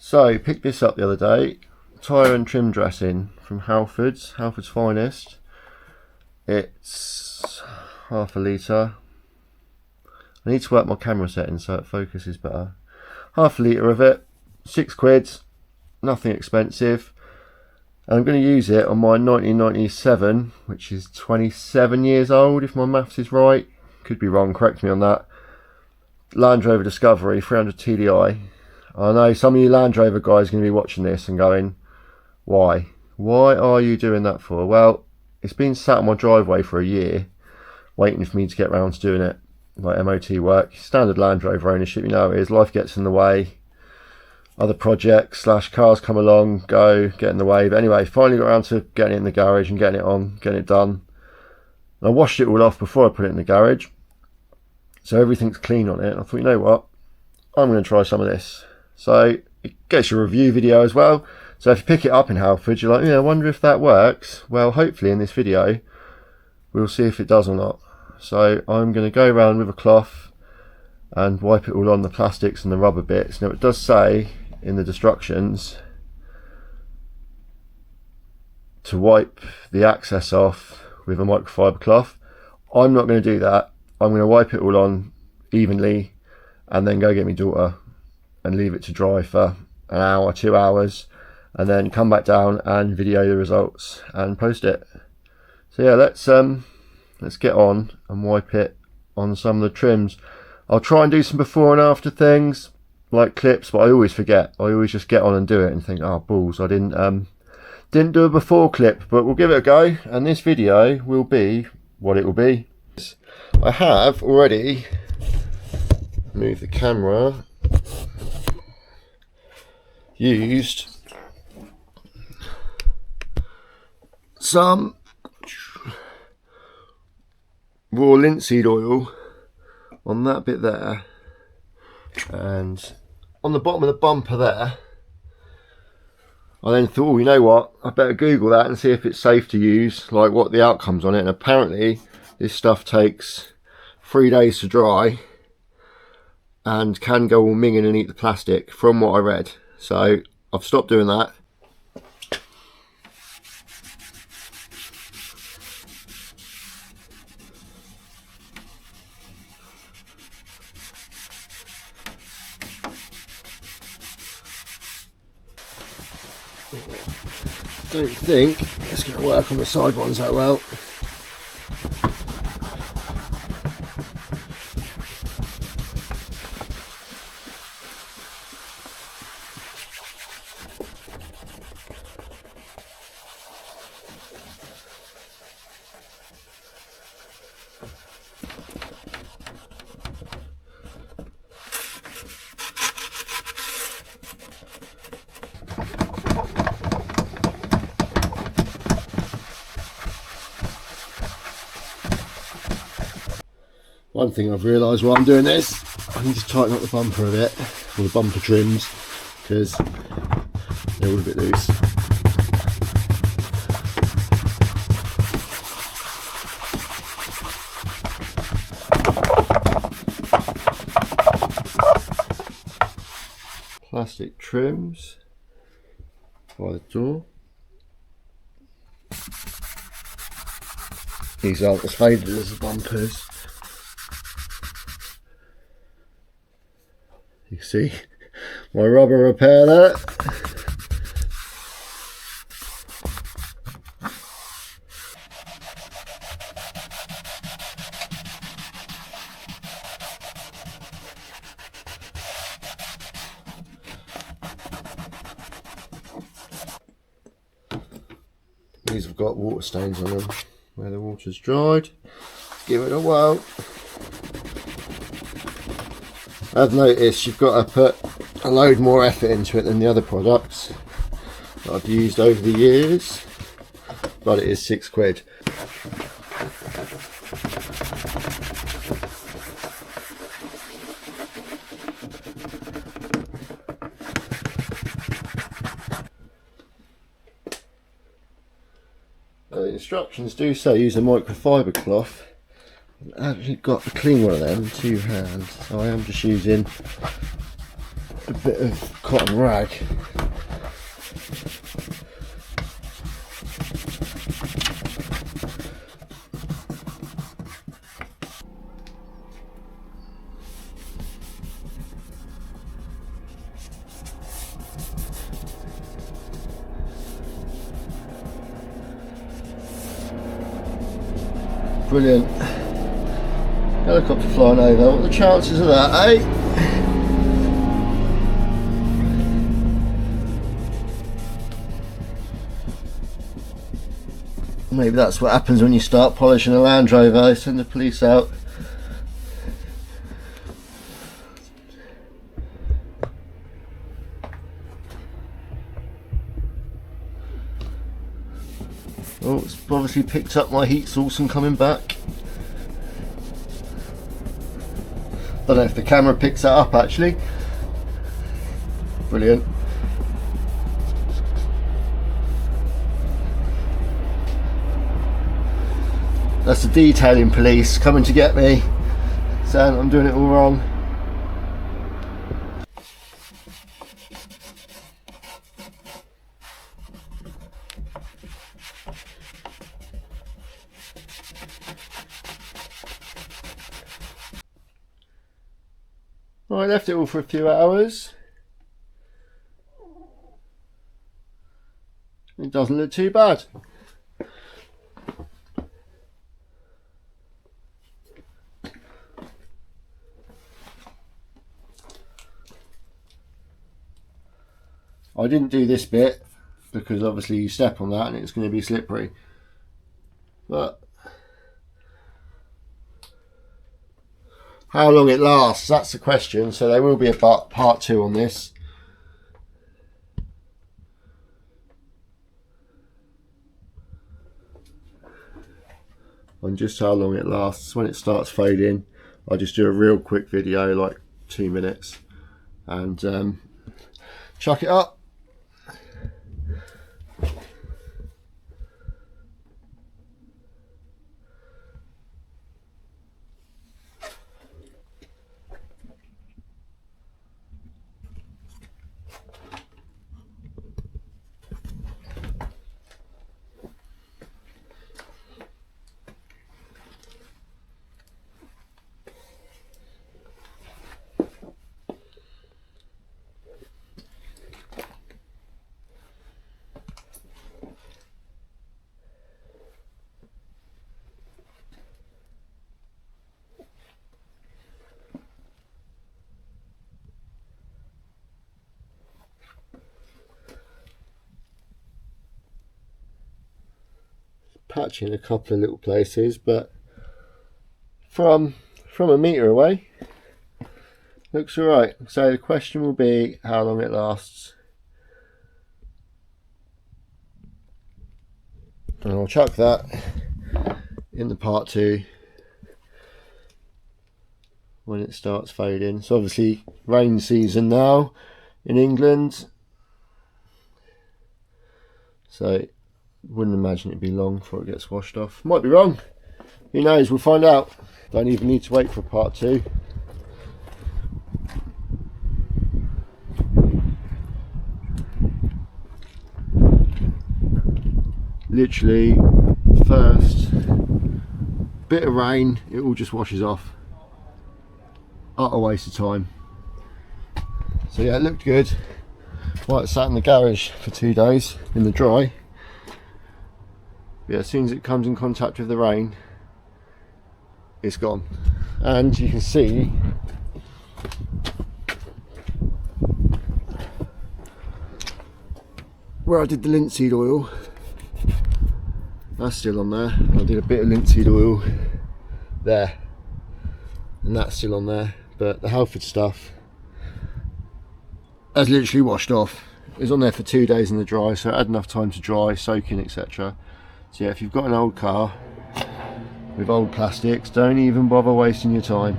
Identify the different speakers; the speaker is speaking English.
Speaker 1: So, picked this up the other day. Tyre and trim dressing from Halfords, Halfords Finest. It's half a litre. I need to work my camera settings so it focuses better. Half a litre of it, £6, nothing expensive. And I'm going to use it on my 1997, which is 27 years old if my maths is right. Could be wrong, correct me on that. Land Rover Discovery 300 TDI. I know some of you Land Rover guys are going to be watching this and going, why? Why are you doing that for? Well, it's been sat on my driveway for a year, waiting for me to get around to doing it. Like MOT work, standard Land Rover ownership, you know how it is, life gets in the way. Other projects / cars come along, get in the way. But anyway, finally got around to getting it in the garage and getting it on, getting it done. And I washed it all off before I put it in the garage. So everything's clean on it. I thought, you know what? I'm going to try some of this. So it gets your review video as well. So if you pick it up in Halfords, you're like, yeah, I wonder if that works. Well, hopefully in this video, we'll see if it does or not. So I'm going to go around with a cloth and wipe it all on the plastics and the rubber bits. Now it does say in the instructions to wipe the access off with a microfiber cloth. I'm not going to do that. I'm going to wipe it all on evenly and then go get my daughter and leave it to dry for an hour, 2 hours, and then come back down and video the results and post it. So yeah, let's get on and wipe it on some of the trims. I'll try and do some before and after things like clips, but I always forget. I always just get on and do it and think, oh balls, I didn't do a before clip. But we'll give it a go, and this video will be what it will be. I have already moved the camera, used some raw linseed oil on that bit there, and on the bottom of the bumper there. I then thought, oh, you know what, I better Google that and see if it's safe to use, like what the outcome's on it. And apparently this stuff takes 3 days to dry and can go all minging and eat the plastic, from what I read. So I've stopped doing that. Don't think it's going to work on the side ones that well. One thing I've realised while I'm doing this, I need to tighten up the bumper a bit, or the bumper trims, because they're all a bit loose. Plastic trims by the door. These aren't as faded as the bumpers. You can see my rubber repair there. These have got water stains on them where the water's dried. Give it a whirl. I've noticed you've got to put a load more effort into it than the other products that I've used over the years, but it is £6. The instructions do say use a microfiber cloth. I've actually got a clean one of them in 2 hands, so I am just using a a bit of cotton rag. Brilliant. Helicopter flying over. What are the chances of that, eh? Maybe that's what happens when you start polishing a Land Rover. They send the police out. Oh, it's obviously picked up my heat source and coming back. Don't know if the camera picks that up actually. Brilliant. That's the detailing police coming to get me, saying I'm doing it all wrong. I left it all for a few hours. It doesn't look too bad. I didn't do this bit because obviously you step on that and it's going to be slippery. But how long it lasts, that's the question. So there will be a part 2 on this. On just how long it lasts. When it starts fading, I'll just do a real quick video, like 2 minutes, and chuck it up. Patching a couple of little places, but from a metre away looks alright. So the question will be how long it lasts, and I'll chuck that in the part 2 when it starts fading. So obviously rain season now in England, so wouldn't imagine it'd be long before it gets washed off. Might be wrong, who knows, we'll find out. Don't even need to wait for part 2. Literally first bit of rain, it all just washes off. Utter waste of time. So yeah, it looked good. Well, it sat in the garage for 2 days in the dry. Yeah, as soon as it comes in contact with the rain, it's gone. And you can see where I did the linseed oil, that's still on there. I did a bit of linseed oil there, and that's still on there. But the Halfords stuff has literally washed off. It was on there for 2 days in the dry, so it had enough time to dry, soak in, etc. So yeah, if you've got an old car with old plastics, don't even bother wasting your time.